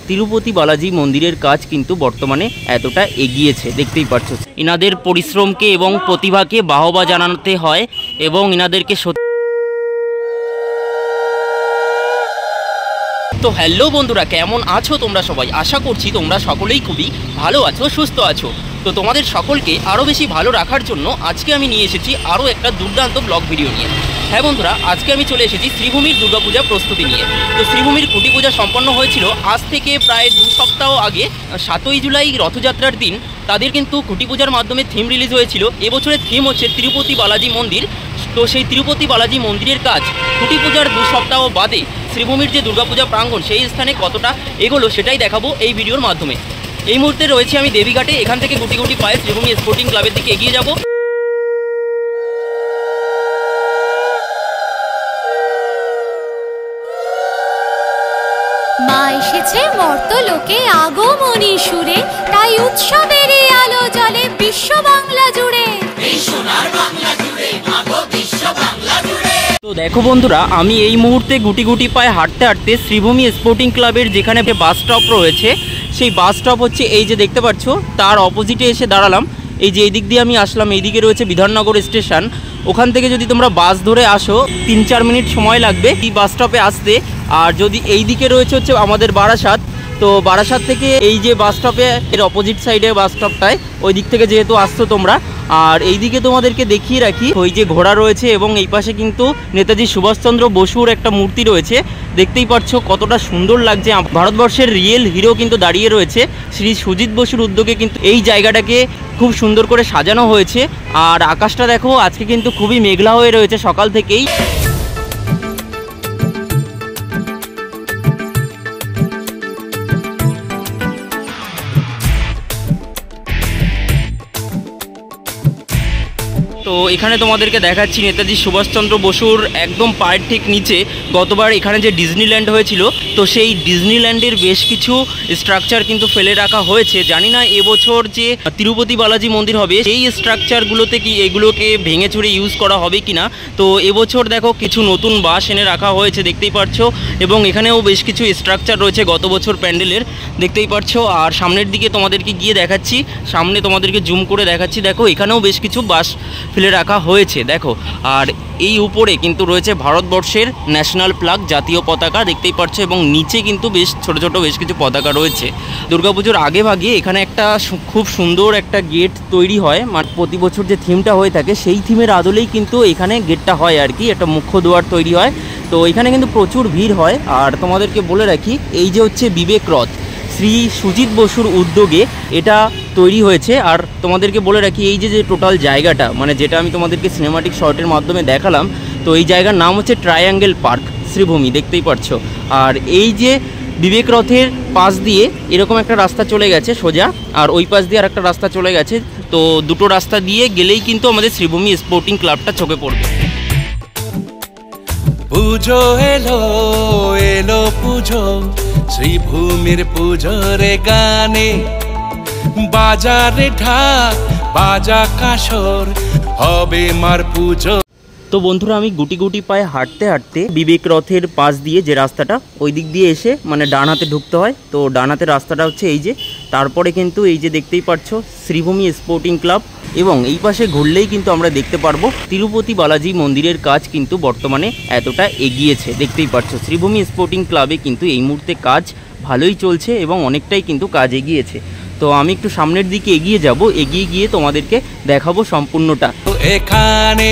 তিরুপতি বালাজি মন্দিরের কাজ কিন্তু বর্তমানে এতটা এগিয়েছে, দেখতেই পাচ্ছ। ইনাদের পরিশ্রমকে এবং প্রতিভাকে বাহবা জানাতে হয় এবং ইনাদেরকে তো হ্যালো বন্ধুরা, কেমন আছো তোমরা সবাই? আশা করছি তোমরা সকলেই খুবই ভালো আছো, সুস্থ আছো। তো তোমাদের সকলকে আরও বেশি ভালো রাখার জন্য আজকে আমি নিয়ে এসেছি আরও একটা দুর্দান্ত ব্লগ ভিডিও নিয়ে। হ্যাঁ বন্ধুরা, আজকে আমি চলে এসেছি শ্রীভূমির দুর্গাপূজা প্রস্তুতি নিয়ে। তো শ্রীভূমির খুঁটি পূজা সম্পন্ন হয়েছিল আজ থেকে প্রায় 2 সপ্তাহ আগে। 7ই জুলাই রথযাত্রার দিন তাদের কিন্তু খুঁটি পূজার মাধ্যমে থিম রিলিজ হয়েছিল। এবছরের থিম হচ্ছে তিরুপতি বালাজি মন্দির। তো সেই তিরুপতি বালাজি মন্দিরের কাজ খুঁটি পূজার 2 সপ্তাহ বাদে শ্রীভূমির যে দুর্গাপূজা প্রাঙ্গণ সেই স্থানে কতটা এগোলো সেটাই দেখাবো এই ভিডিওর মাধ্যমে। এই মুহূর্তে রয়েছে আমি দেবীঘাটে। এখান থেকে গুটি গুটি পায়ে শ্রীভূমি স্পোর্টিং ক্লাবের দিকে এগিয়ে যাব। মা এসেছে মর্তলোকে আগমনী সুরে, তাই উৎসবের আলো জ্বলে বিশ্ব বাংলা জুড়ে। তো দেখো বন্ধুরা, আমি এই মুহূর্তে গুটি গুটি পায়ে হাঁটতে হাঁটতে শ্রীভূমি স্পোর্টিং ক্লাবের যেখানে বাস স্টপ রয়েছে সেই বাস স্টপ হচ্ছে এই যে দেখতে পাচ্ছ, তার অপোজিটে এসে দাঁড়ালাম। এই যে এই দিক দিয়ে আমি আসলাম, এইদিকে রয়েছে বিধাননগর স্টেশন। ওখান থেকে যদি তোমরা বাস ধরে আসো 3-4 মিনিট সময় লাগবে এই বাস স্টপে আসতে। আর যদি এই দিকে রয়েছে হচ্ছে আমাদের বারাসাত, তো বারাসাত থেকে এই যে বাস স্টপে এর অপোজিট সাইডে বাস স্টপটায় ওই দিক থেকে যেহেতু আসছো তোমরা। আর এই দিকে তোমাদেরকে দেখিয়ে রাখি, ওই যে ঘোড়া রয়েছে এবং এই পাশে কিন্তু নেতাজি সুভাষচন্দ্র বসুর একটা মূর্তি রয়েছে। দেখতেই পাচ্ছ কতটা সুন্দর লাগছে। ভারতবর্ষের রিয়েল হিরো কিন্তু দাঁড়িয়ে রয়েছে। শ্রী সুজিত বসুর উদ্যোগে কিন্তু এই জায়গাটাকে খুব সুন্দর করে সাজানো হয়েছে। আর আকাশটা দেখো, আজকে কিন্তু খুবই মেঘলা হয়ে রয়েছে সকাল থেকেই। তো এখানে তোমাদেরকে দেখাচ্ছি নেতাজি সুভাষচন্দ্র বসুর একদম পায়ের ঠিক নিচে গতবার এখানে যে ডিজনিল্যান্ড হয়েছিল, তো সেই ডিজনিল্যান্ডের বেশ কিছু স্ট্রাকচার কিন্তু ফেলে রাখা হয়েছে। জানি না এবছর যে তিরুপতি বালাজি মন্দির হবে সেই স্ট্রাকচারগুলোতে কি এগুলোকে ভেঙে চুরে ইউজ করা হবে কিনা। তো এবছর দেখো কিছু নতুন বাঁশ এনে রাখা হয়েছে, দেখতেই পাচ্ছ। এবং এখানেও বেশ কিছু স্ট্রাকচার রয়েছে গত বছর প্যান্ডেলের, দেখতেই পাচ্ছ। আর সামনের দিকে তোমাদেরকে গিয়ে দেখাচ্ছি, সামনে তোমাদেরকে জুম করে দেখাচ্ছি। দেখো এখানেও বেশ কিছু বাঁশ ফেলে রাখা হয়েছে দেখো। আর এই উপরে কিন্তু রয়েছে ভারতবর্ষের ন্যাশনাল ফ্ল্যাগ, জাতীয় পতাকা, দেখতেই পাচ্ছ। এবং নিচে কিন্তু বেশ ছোট ছোট বেশ কিছু পতাকা রয়েছে। দুর্গাপুজোর আগে ভাগে এখানে একটা খুব সুন্দর একটা গেট তৈরি হয়, মানে প্রতি বছর যে থিমটা হয়ে থাকে সেই থিমের আদলেই কিন্তু এখানে গেটটা হয় আর কি, একটা মুখ্য দুয়ার তৈরি হয়। তো এখানে কিন্তু প্রচুর ভিড় হয়। আর তোমাদেরকে বলে রাখি, এই যে হচ্ছে বিবেক রথ, শ্রী সুজিত বসুর উদ্যোগে এটা তৈরি হয়েছে। আর তোমাদেরকে বলে রাখি, এই যে টোটাল জায়গাটা, মানে যেটা আমি তোমাদেরকে সিনেমাটিক শর্টের মাধ্যমে দেখালাম, তো এই জায়গার নাম হচ্ছে ট্রায়াঙ্গেল পার্ক শ্রীভূমি, দেখতেই পাচ্ছ। আর এই যে বিবেক রথের পাশ দিয়ে এরকম একটা রাস্তা চলে গেছে সোজা, আর ওই পাশ দিয়ে আর একটা রাস্তা চলে গেছে। তো দুটো রাস্তা দিয়ে গেলেই কিন্তু আমাদের শ্রীভূমি স্পোর্টিং ক্লাবটা চোখে পড়বে। পুজো এলো এলো পুজো, শ্রীভূমির পুজোর গানে বাজারে ঢাক বাজা কাসর হবে মার পুজো। তো বন্ধুরা, আমি গুটি গুটি পায়ে হাঁটতে হাঁটতে বিবেক রথের পাশ দিয়ে যে রাস্তাটা ওই দিক দিয়ে এসে মানে ডান হাতে ঢুকতে হয়। তো ডান হাতের রাস্তাটা হচ্ছে এই যে, তারপরে কিন্তু এই যে দেখতেই পাচ্ছ শ্রীভূমি স্পোর্টিং ক্লাব। এবং এই পাশে ঘুরলেই কিন্তু আমরা দেখতে পারবো তিরুপতি বালাজি মন্দিরের কাজ কিন্তু বর্তমানে এতটা এগিয়েছে, দেখতেই পাচ্ছ। শ্রীভূমি স্পোর্টিং ক্লাবে কিন্তু এই মুহূর্তে কাজ ভালোই চলছে এবং অনেকটাই কিন্তু কাজ এগিয়েছে। তো আমি একটু সামনের দিকে এগিয়ে যাব, এগিয়ে গিয়ে তোমাদেরকে দেখাবো সম্পূর্ণটা। এখানে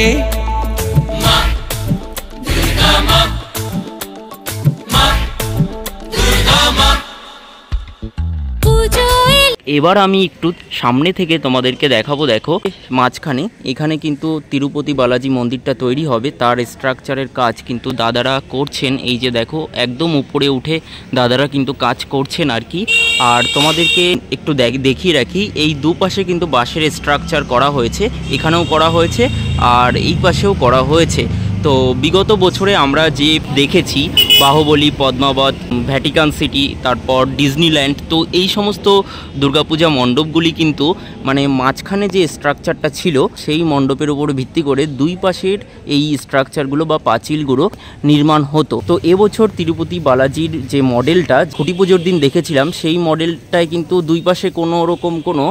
এবার আমি একটু সামনে থেকে তোমাদেরকে দেখাবো। দেখো মাঝখানে এখানে কিন্তু তিরুপতি বালাজি মন্দিরটা তৈরি হবে, তার স্ট্রাকচারের কাজ কিন্তু দাদারা করছেন। এই যে দেখো একদম উপরে উঠে দাদারা কিন্তু কাজ করছেন আর কি। আর তোমাদেরকে একটু দেখিয়ে রাখি, এই দুপাশে কিন্তু বাঁশের স্ট্রাকচার করা হয়েছে, এখানেও করা হয়েছে আর এই পাশেও করা হয়েছে। তো বিগত বছরে আমরা যে দেখেছি বাহুবলী, পদ্মাবত, ভ্যাটিকান সিটি, তারপর ডিজনিল্যান্ড। তো এই সমস্ত দুর্গাপূজা মণ্ডপগুলি কিন্তু মানে মাঝখানে যে স্ট্রাকচারটা ছিল সেই মণ্ডপের উপর ভিত্তি করে দুই পাশের এই স্ট্রাকচারগুলো বা পাঁচিলগুলো নির্মাণ হতো। তো এবছর তিরুপতি বালাজির যে মডেলটা খুঁটি পুজোর দিন দেখেছিলাম সেই মডেলটায় কিন্তু দুই পাশে কোনো রকম কোনো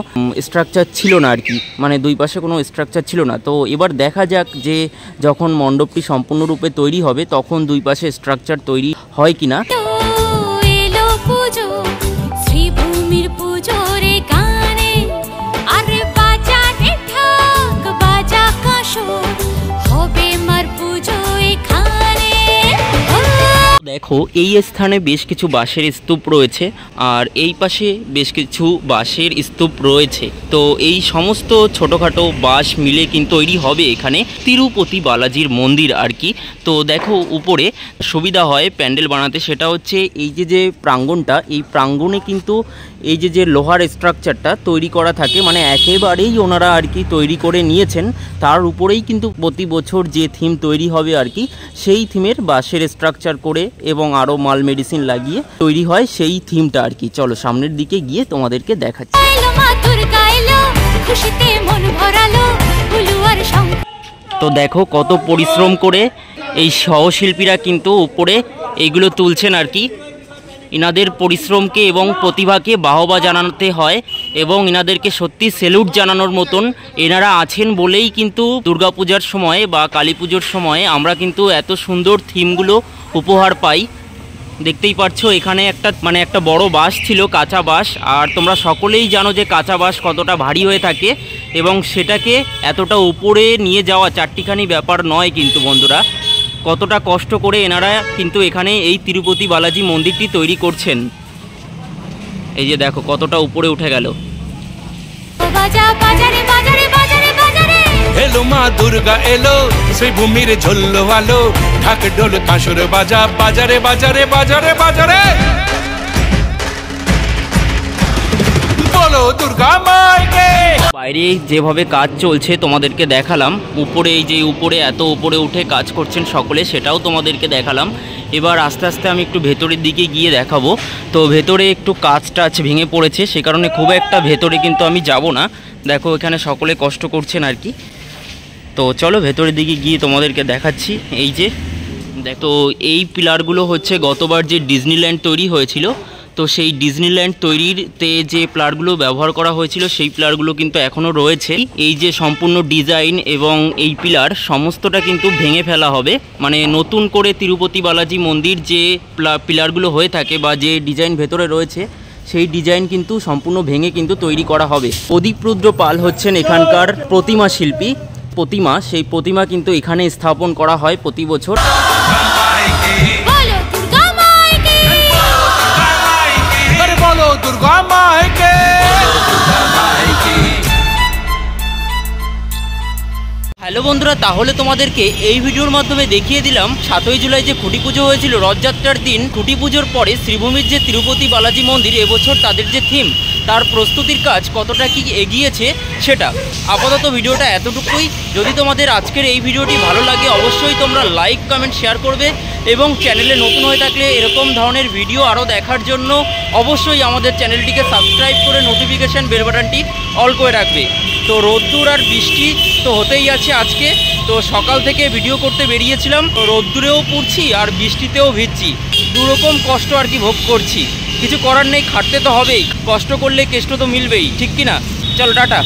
স্ট্রাকচার ছিল না আর কি, মানে দুই পাশে কোনো স্ট্রাকচার ছিল না। তো এবার দেখা যাক যে যখন মণ্ডপটি সম্পূর্ণরূপে তৈরি হবে তখন দুই পাশে স্ট্রাকচার তৈরি হয় কিনা। এলো পুজো, শ্রীভূমির পুজো রে গানে, আরে বাজা রে ঢাক, বাজা কাঁসর, হবে মার পুজো এখানে। দেখো এই স্থানে বেশ কিছু বাঁশের স্তূপ রয়েছে আর এই পাশে বেশ কিছু বাঁশের স্তূপ রয়েছে। তো এই সমস্ত ছোটোখাটো বাঁশ মিলে কিন্তু তৈরি হবে এখানে তিরুপতি বালাজির মন্দির আর কি। তো দেখো উপরে সুবিধা হয় প্যান্ডেল বানাতে, সেটা হচ্ছে এই যে প্রাঙ্গণটা, এই প্রাঙ্গণে কিন্তু এই যে লোহার স্ট্রাকচারটা তৈরি করা থাকে, মানে একেবারেই ওনারা আর কি তৈরি করে নিয়েছেন। তার উপরেই কিন্তু প্রতি বছর যে থিম তৈরি হবে আর কি সেই থিমের বাঁশের স্ট্রাকচার করে এবং আরও মাল মেডিসিন লাগিয়ে তৈরি হয় সেই থিমটা আর কি। চলো সামনের দিকে গিয়ে তোমাদেরকে দেখাচ্ছি। তো দেখো কত পরিশ্রম করে এই সহশিল্পীরা কিন্তু উপরে এইগুলো তুলছেন আর কি। ইনাদের পরিশ্রমকে এবং প্রতিভাকে বাহবা জানাতে হয় এবং ইনাদেরকে সত্যি স্যালুট জানানোর মতন এনারা আছেন বলেই কিন্তু দুর্গাপূজার সময় বা কালী পুজোর সময় আমরা কিন্তু এত সুন্দর থিমগুলো উপহার পাই। দেখতেই পাচ্ছ এখানে একটা বড় বাঁশ ছিল, কাঁচা বাঁশ, আর তোমরা সকলেই জানো যে কাঁচা বাঁশ কতটা ভারী হয়ে থাকে এবং সেটাকে এতটা উপরে নিয়ে যাওয়া চারটিখানি ব্যাপার নয় কিন্তু বন্ধুরা। কতটা কষ্ট করে এনারা কিন্তু এখানে এই তিরুপতি বালাজি মন্দিরটি তৈরি করছেন। এই যে দেখো কতটা উপরে উঠে গেল। এলো মা দুর্গা এলো, শ্রীভূমির ঝোল্লো আলো, ঢাক ঢোল কাঁসর বাজা, বাজারে বাজারে বাজারে বাজারে বলো দুর্গা মাইকে। বাইরে যেভাবে কাজ চলছে তোমাদেরকে দেখালাম, উপরে এই যে উপরে এত উপরে উঠে কাজ করছেন সকলে সেটাও তোমাদেরকে দেখালাম। এবার আস্তে আস্তে আমি একটু ভেতরের দিকে গিয়ে দেখাবো। তো ভেতরে একটু কাজ টাচ ভেঙে পড়েছে, সে কারণে খুব একটা ভেতরে কিন্তু আমি যাব না। দেখো এখানে সকলে কষ্ট করছেন আর কি। তো চলো ভেতরের দিকে গিয়ে তোমাদেরকে দেখাচ্ছি। এই যে দেখো এই পিলারগুলো হচ্ছে গতবার যে ডিজনিল্যান্ড তৈরি হয়েছিল, তো সেই ডিজনিল্যান্ড তৈরিতে যে প্লারগুলো ব্যবহার করা হয়েছিল সেই প্লারগুলো কিন্তু এখনও রয়েছে। এই যে সম্পূর্ণ ডিজাইন এবং এই পিলার সমস্তটা কিন্তু ভেঙে ফেলা হবে, মানে নতুন করে তিরুপতি বালাজি মন্দির যে পিলারগুলো হয়ে থাকে বা যে ডিজাইন ভেতরে রয়েছে সেই ডিজাইন কিন্তু সম্পূর্ণ ভেঙে কিন্তু তৈরি করা হবে। প্রদীপ রুদ্র পাল হচ্ছেন এখানকার প্রতিমা শিল্পী। সেই প্রতিমা কিন্তু এখানে স্থাপন করা হয় প্রতি বছর। দুর্গা মাইকে। হ্যালো বন্ধুরা, তাহলে তোমাদেরকে এই ভিডিওর মাধ্যমে দেখিয়ে দিলাম 7ই জুলাই যে খুঁটি পুজো হয়েছিল রথযাত্রার দিন। খুঁটি পুজোর পরে শ্রীভূমির যে তিরুপতি বালাজি মন্দির এবছর তাদের যে থিম তার প্রস্তুতির কাজ কতটা কি এগিয়েছে সেটা। আপাতত ভিডিওটা এতটুকুই। যদি তোমাদের আজকের এই ভিডিওটি ভালো লাগে অবশ্যই তোমরা লাইক কমেন্ট শেয়ার করবে এবং চ্যানেলে নতুন হয়ে থাকলে এরকম ধরনের ভিডিও আরও দেখার জন্য অবশ্যই আমাদের চ্যানেলটিকে সাবস্ক্রাইব করে নোটিফিকেশান বেল বাটনটি অল করে রাখবে। তো রোদ্দুর আর বৃষ্টি তো হতেই আছে আজকে। তো সকাল থেকে ভিডিও করতে বেরিয়েছিলাম, রোদ্দুরেও পড়ছি আর বৃষ্টিতেও ভিজছি, দুরকম কষ্ট আর কি ভোগ করছি। কিছু করার নেই, খাটতে তো হবেই, কষ্ট করলে কেষ্ট তো মিলবেই, ঠিক কি না? চলো টাটা।